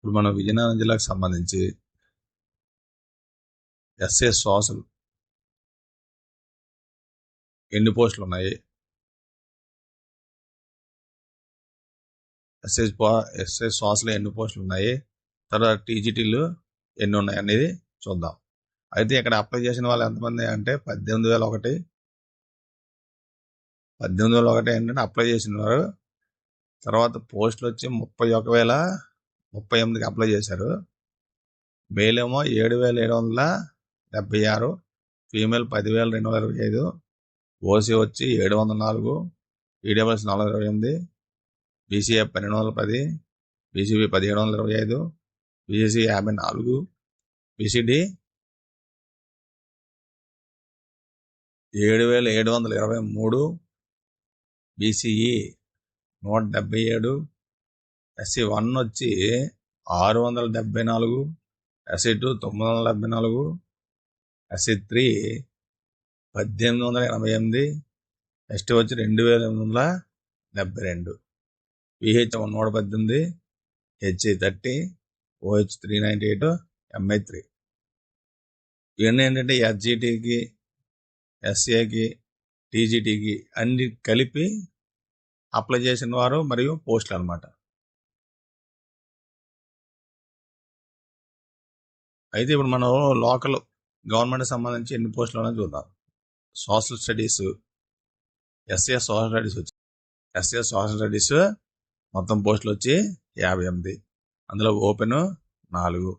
ఇప్పుడు మనం విజయనగరం జిల్లాకు సంబంధించి ఎస్ఏ సోషల్ ఎన్ని పోస్టులు ఉన్నాయి, ఎస్ఏ సోషల్ ఎన్ని పోస్టులు ఉన్నాయి, తర్వాత టీజీటీలు ఎన్ని ఉన్నాయి అనేది చూద్దాం. అయితే ఇక్కడ అప్లై చేసిన వాళ్ళు ఎంతమంది అంటే 18,001 ఏంటంటే అప్లై చేసిన వారు. తర్వాత పోస్టులు వచ్చి 31,038కి అప్లై చేశారు. మేల్ ఏమో 7,776, ఫీమేల్ 10,225, ఓసీ వచ్చి 704, EWS 428, BCA 1210, BCB 1725, BCC 54, BCD 7,723, BCE 177, SC 1 వచ్చి 674, ఎస్సీ 2 974, ఎస్సీ 3 1888, ఎస్టీ వచ్చి 2,872, పిహెచ్ 118, హెచ్ఈ 30, ఓహెచ్ 398, ఎంఐ 3. ఇవన్నీ ఏంటంటే ఎస్జీటీకి, ఎస్ఏకి, టీజీటీకి అన్ని కలిపి అప్లై చేసిన వారు మరియు పోస్టులు అనమాట. అయితే ఇప్పుడు మనం లోకల్ గవర్నమెంట్ సంబంధించి ఎన్ని పోస్టులు ఉన్నాయో చూద్దాం. Social studies, SA social studies మొత్తం పోస్టులు వచ్చి 58. అందులో ఓపెన్ 4,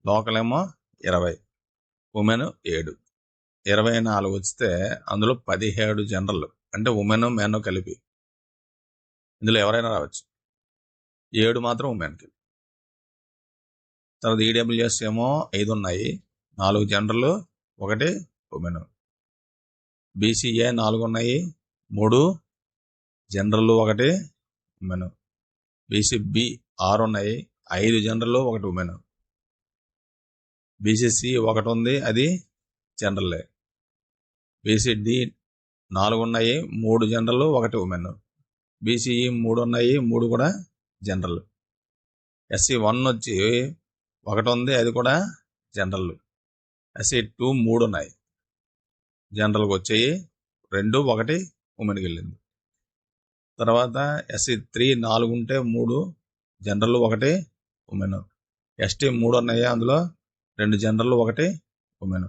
లోకల్ ఏమో 20, ఉమెన్ 7. 24 వస్తే అందులో 17 జనరల్, అంటే ఉమెన్ మెన్ కలిపి. ఇందులో ఎవరైనా రావచ్చు. 7 మాత్రం ఉమెన్కి. తర్వాత ఈడబ్ల్యూఎస్ ఏమో 5 ఉన్నాయి, 4 జనరల్, 1 ఉమెన్. బీసీఏ 4 ఉన్నాయి, 3 జనరల్, 1 ఉమెన్. బీసీబీ 6 ఉన్నాయి, 5 జనరల్, 1 ఉమెన్. బీసీసీ 1 ఉంది, అది జనరలే. బీసీడీ 4 ఉన్నాయి, 3 జనరల్, 1 ఉమెన్. బీసీఈ 3 ఉన్నాయి, 3 కూడా జనరల్. ఎస్సీ 1 వచ్చి 1 ఉంది, అది కూడా జనరల్. ఎస్సీ 2 3 ఉన్నాయి, జనరల్కి వచ్చాయి 2, 1 ఉమెన్కి వెళ్ళింది. తర్వాత ఎస్సీ 3 4 ఉంటే 3 జనరల్, 1 ఉమెన్. ఎస్టీ 3 ఉన్నాయి, అందులో 2 general, 1 women.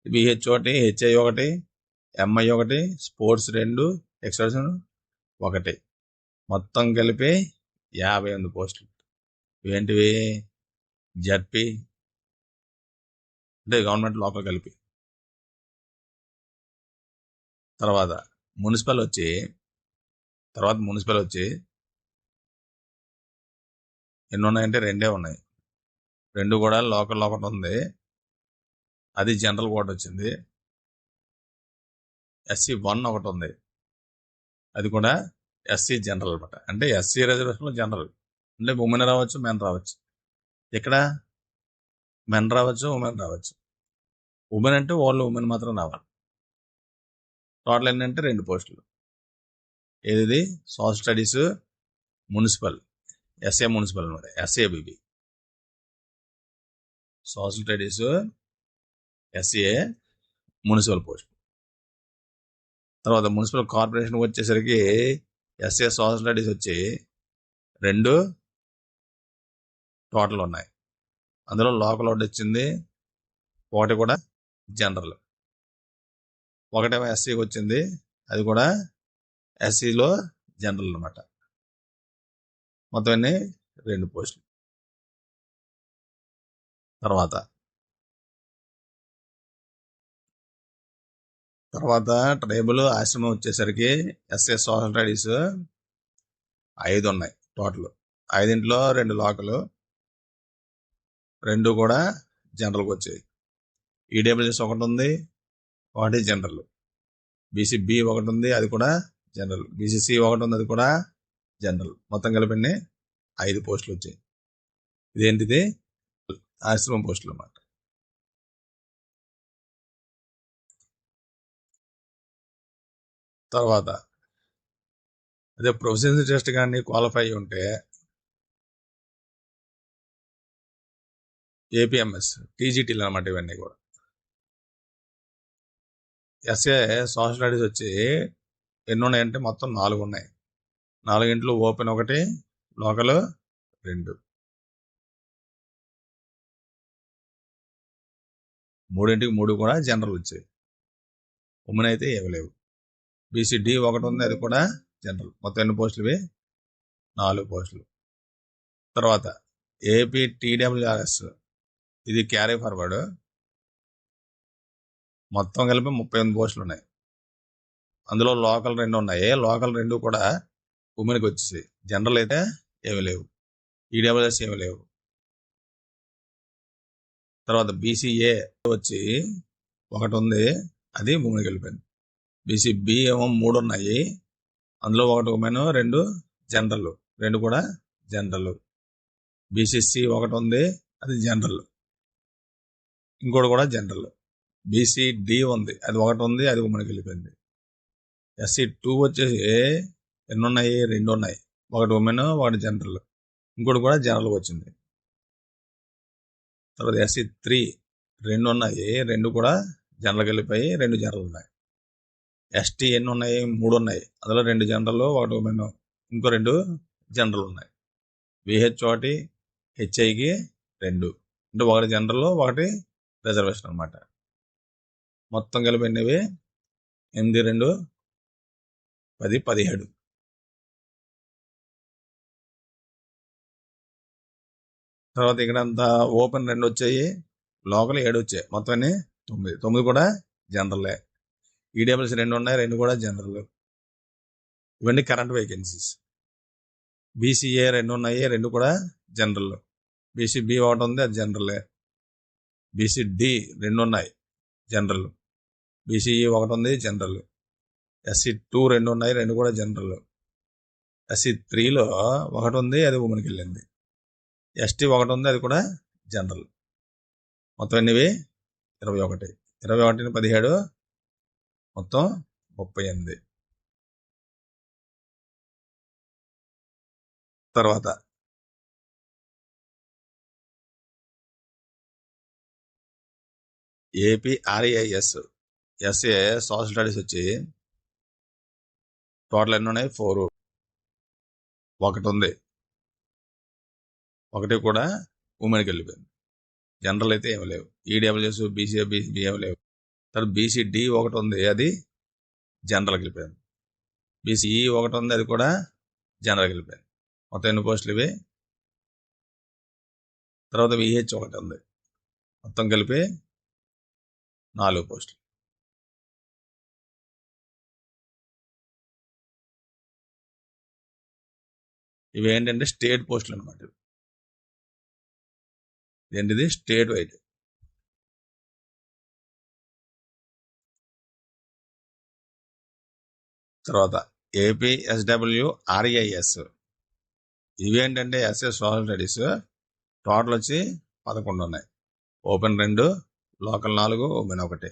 BH 1, HI 1, MI 1, sports 2, extension 1. మొత్తం కలిపి 58 పోస్టులు. ఏంటివి? జడ్పీ అంటే గవర్నమెంట్ లోకల్ కలిపి. తర్వాత మున్సిపల్ వచ్చి ఎన్ని ఉన్నాయంటే 2 ఉన్నాయి. 2 కూడా లోకల్ ఒకటి ఉంది, అది జనరల్ కోట వచ్చింది. ఎస్సీ 1 ఒకటి ఉంది, అది కూడా ఎస్సీ జనరల్ అనమాట. అంటే ఎస్సీ రిజర్వేషన్లో జనరల్ అంటే ఉమెన్ రావచ్చు, మెన్ రావచ్చు. ఇక్కడ మెన్ రావచ్చు, ఉమెన్ రావచ్చు. ఉమెన్ అంటే ఓన్లీ ఉమెన్ మాత్రం రావాలి. టోటల్ ఏంటంటే 2 పోస్టులు. ఏది? Social studies municipal, SA municipal అనమాట, SABB. Social studies SA municipal post. తర్వాత మున్సిపల్ కార్పొరేషన్ వచ్చేసరికి ఎస్ఏ సోషల్ స్టడీస్ వచ్చి 2 టోటల్ ఉన్నాయి. అందులో లోకల్ ఒకటి వచ్చింది, 1 కూడా జనరల్. 1 ఎస్సీకి వచ్చింది, అది కూడా ఎస్సీలో జనరల్ అనమాట. మొత్తం అన్ని 2 పోస్టులు. తర్వాత ట్రైబల్ ఆశ్రమం వచ్చేసరికి ఎస్ఏ సోషల్ స్టడీస్ 5 ఉన్నాయి టోటల్. 5లో 2 లోకల్, 2 కూడా జనరల్కి వచ్చాయి. ఈడబ్ల్యూఎస్ 1 ఉంది, 1 జనరల్. బీసీబీ 1 ఉంది, అది కూడా జనరల్. బీసీసీ 1 ఉంది, అది కూడా జనరల్. మొత్తం కలిపి 5 పోస్టులు వచ్చాయి. ఇదేంటిది? ఆశ్రమం పోస్టులు అన్నమాట. తర్వాత అదే ప్రొఫెషనల్ టెస్ట్ కానీ క్వాలిఫై ఉంటే ఏపీఎంఎస్ టీజీటీలు అనమాట ఇవన్నీ కూడా. ఎస్ఏ సోషల్ స్టడీస్ వచ్చి ఎన్ని ఉన్నాయంటే మొత్తం 4 ఉన్నాయి. 4 ఓపెన్ 1, లోకల్ 2. 3 కూడా జనరల్ వచ్చాయి. ఉమెన్ అయితే ఏమి లేవు. బీసీడీ 1 ఉంది, అది కూడా జనరల్. మొత్తం ఎన్ని పోస్టులు ఇవి? 4 పోస్టులు. తర్వాత ఏపీ టీడబ్ల్యూఆర్ఎస్, ఇది క్యారీ ఫార్వర్డ్, మొత్తం కలిపి 38 పోస్టులు ఉన్నాయి. అందులో లోకల్ 2 ఉన్నాయి. లోకల్ 2 కూడా ఉమెన్కి వచ్చేసి, జనరల్ అయితే ఏమి లేవు. ఈడబ్ల్యూఎస్ ఏమి లేవు. తర్వాత బీసీఏ వచ్చి 1 ఉంది, అది ఉమెన్కి వెళ్ళిపోయింది. బీసీబీ ఏమో 3 ఉన్నాయి, అందులో 1 ఉమెన్, 2 జనరల్, 2 కూడా జనరల్. బీసీసీ 1 ఉంది, అది జనరల్, ఇంకోటి కూడా జనరల్. బీసీడీ ఉంది, అది 1 ఉంది, అది ఉమెన్కి వెళ్ళిపోయింది. SC2 వచ్చేసి ఎన్ని ఉన్నాయి? 2 ఉన్నాయి, 1 ఉమెన్, 1 జనరల్, ఇంకోటి కూడా జనరల్కి వచ్చింది. తర్వాత SC3 2 ఉన్నాయి, 2 కూడా జనరల్కి వెళ్ళిపోయి 2 జనరల్ ఉన్నాయి. ఎస్టీ ఎన్ని ఉన్నాయి? 3 ఉన్నాయి, అందులో 2 జనరల్, 1 ఉమెన్, ఇంకో 2 జనరల్ ఉన్నాయి. విహెచ్ 1, హెచ్ఐకి 2, అంటే 1 జనరల్, 1 రిజర్వేషన్ అనమాట. మొత్తం కలిపినవి 8, 2, 10, 17. తర్వాత ఇక్కడ అంతా ఓపెన్ 2 వచ్చాయి, లోకల్ 7 వచ్చాయి, మొత్తం అన్ని 9 కూడా జనరలే. ఈడబ్ల్యూఎస్ 2 ఉన్నాయి, 2 కూడా జనరల్. ఇవన్నీ కరెంట్ వేకెన్సీస్. బీసీఏ 2 ఉన్నాయి, 2 కూడా జనరల్. బీసీబీ 1 ఉంది, అది జనరలే. బీసీడీ 2 ఉన్నాయి, జనరల్. బీసీఈ 1 ఉంది, జనరల్. SC2 2 ఉన్నాయి, 2 కూడా జనరల్. SC3లో 1 ఉంది, అది ఉమెన్కి వెళ్ళింది. ST 1 ఉంది, అది కూడా జనరల్. మొత్తం ఎన్నివి? 21. 21 17, మొత్తం 38. తర్వాత AP REIS SA social studies వచ్చి టోటల్ ఎన్ని ఉన్నాయి? 4. 1 ఉంది, 1 కూడా ఉమెన్కి వెళ్ళిపోయింది. జనరల్ అయితే ఏమి లేవు. ఈడబ్ల్యూఎస్, బీసీఏ, బీసీబీ ఏమి లేవు. తర్వాత బీసీడీ 1 ఉంది, అది జనరల్కి వెళ్ళిపోయింది. బీసీఈ 1 ఉంది, అది కూడా జనరల్కి వెళ్ళిపోయింది. మొత్తం ఎన్ని పోస్టులు ఇవి? తర్వాత విహెచ్ 1 ఉంది, మొత్తం కలిపి 4 పోస్టులు. ఇవి ఏంటంటే స్టేట్ పోస్టులు అనమాట. ఏంటిది? State wide. తర్వాత ఏపీ SWREIS, ఇవి ఏంటంటే ఎస్ఏ సోషల్ స్టడీస్, టోటల్ వచ్చి 11 ఉన్నాయి. Open 2, local 4, women 1.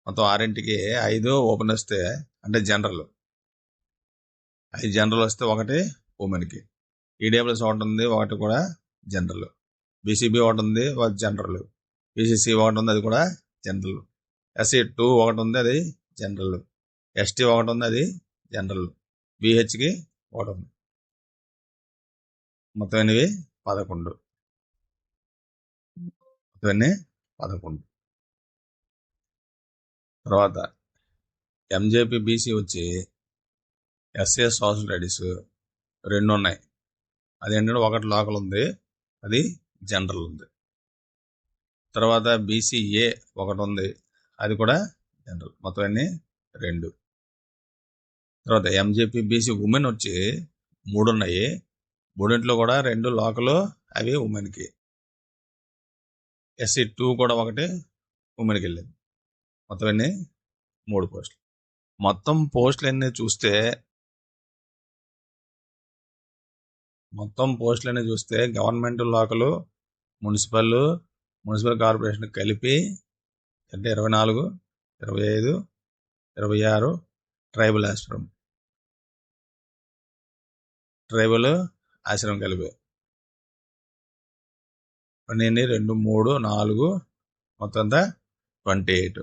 మొత్తం 6కి 5 ఓపెన్ వస్తే, అంటే జనరల్ 5 జనరల్ వస్తే 1 ఉమెన్కి. ఈడబ్ల్యూఎస్ 1 ఉంది, 1 కూడా జనరల్. బీసీబీ 1 ఉంది, 1 జనరల్. బీసీసీ 1 ఉంది, అది కూడా జనరల్. SC2 1 ఉంది, అది జనరల్. ST 1 ఉంది, అది జనరల్. BHకి 1 ఉంది. మొత్తం ఎనివి 11. మొత్తం 11. తర్వాత MJP BC వచ్చి ఎస్ఏ సోషల్ స్టడీస్ 2 ఉన్నాయి, అదేంటంటే 1 లోకల్ ఉంది, అది జనరల్ ఉంది. తర్వాత BCA 1 ఉంది, అది కూడా జనరల్. మొత్తం 2. తర్వాత MJP BC ఉమెన్ వచ్చి 3 ఉన్నాయి, 3 కూడా 2 లోకల్, అవి ఉమెన్కి. SC2 కూడా 1 ఉమెన్కి వెళ్ళింది. మొత్తం 3 పోస్టులు. మొత్తం పోస్టులు అన్నీ చూస్తే గవర్నమెంట్ లోకల్, మున్సిపల్ కార్పొరేషన్ కలిపి అంటే 24, 25, 26 ట్రైబల్ ఆశ్రమం కలిపి 12 2 3 4 మొత్తం అంతా 28.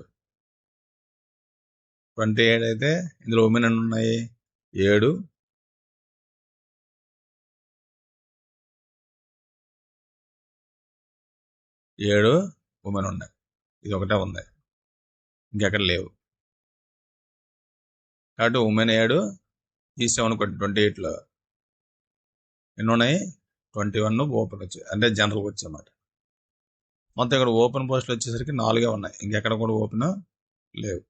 28 అయితే ఇందులో ఉమెన్ ఎన్ని ఉన్నాయి? 7. 7 ఉమెన్ ఉన్నాయి. ఇది ఒకటే ఉంది, ఇంకెక్కడ లేవు. కాబట్టి ఉమెన్ 7 తీసాం అనుకోండి. 28లో ఎన్ని ఉన్నాయి? 21 ఓపెన్ వచ్చాయి, అంటే జనరల్కి వచ్చాయన్నమాట. మొత్తం ఇక్కడ ఓపెన్ పోస్టులు వచ్చేసరికి 4 ఉన్నాయి, ఇంకెక్కడ కూడా ఓపెన్ లేవు.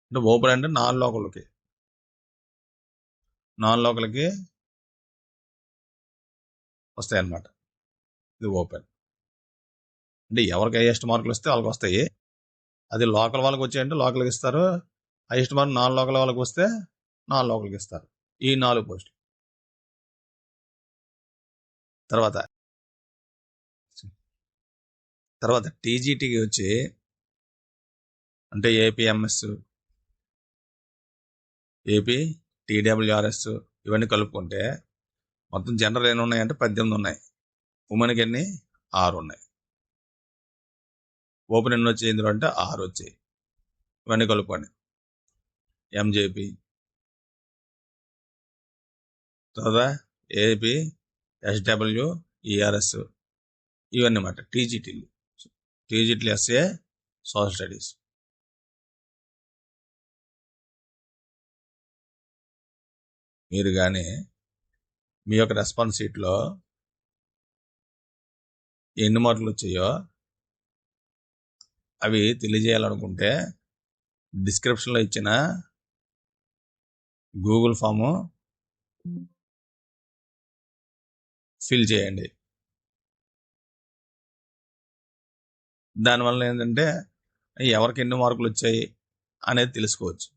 అంటే ఓపెన్ అంటే 4 లోకలకి వస్తాయన్నమాట. ఇది ఓపెన్ అంటే ఎవరికి హైయెస్ట్ మార్కులు వస్తే వాళ్ళకి వస్తాయి. అది లోకల్ వాళ్ళకి వచ్చాయంటే లోకల్కి ఇస్తారు. హైయెస్ట్ మార్క్ 4 లోకల్ వాళ్ళకి వస్తే 4 లోకల్కి ఇస్తారు. ఈ 4 పోస్టులు. తర్వాత టీజీటీకి వచ్చి అంటే ఏపీఎంఎస్, ఏపీ టీడబ్ల్యూఆర్ఎస్ ఇవన్నీ కలుపుకుంటే మొత్తం జనరల్ ఎన్ని ఉన్నాయంటే 18 ఉన్నాయి. ఉమెన్కి ఎన్ని? 6 ఉన్నాయి. ఓపెన్ ఎన్ని వచ్చాయి ఇందులో అంటే 6 వచ్చాయి. ఇవన్నీ కలుపుకోండి. ఎంజేపీ, తర్వాత ఏపీ ఎస్డబ్ల్యూ ఈఆర్ఎస్ ఇవన్నీ అన్నమాట. టీజీటీలు ఎస్ఏ సోషల్ స్టడీస్. మీరు కానీ మీ యొక్క రెస్పాన్స్ షీట్లో ఎన్ని మార్కులు వచ్చాయో అవి తెలియజేయాలనుకుంటే డిస్క్రిప్షన్లో ఇచ్చిన గూగుల్ ఫాము ఫిల్ చేయండి. దానివల్ల ఏంటంటే ఎవరికి ఎన్ని మార్కులు వచ్చాయి అనేది తెలుసుకోవచ్చు.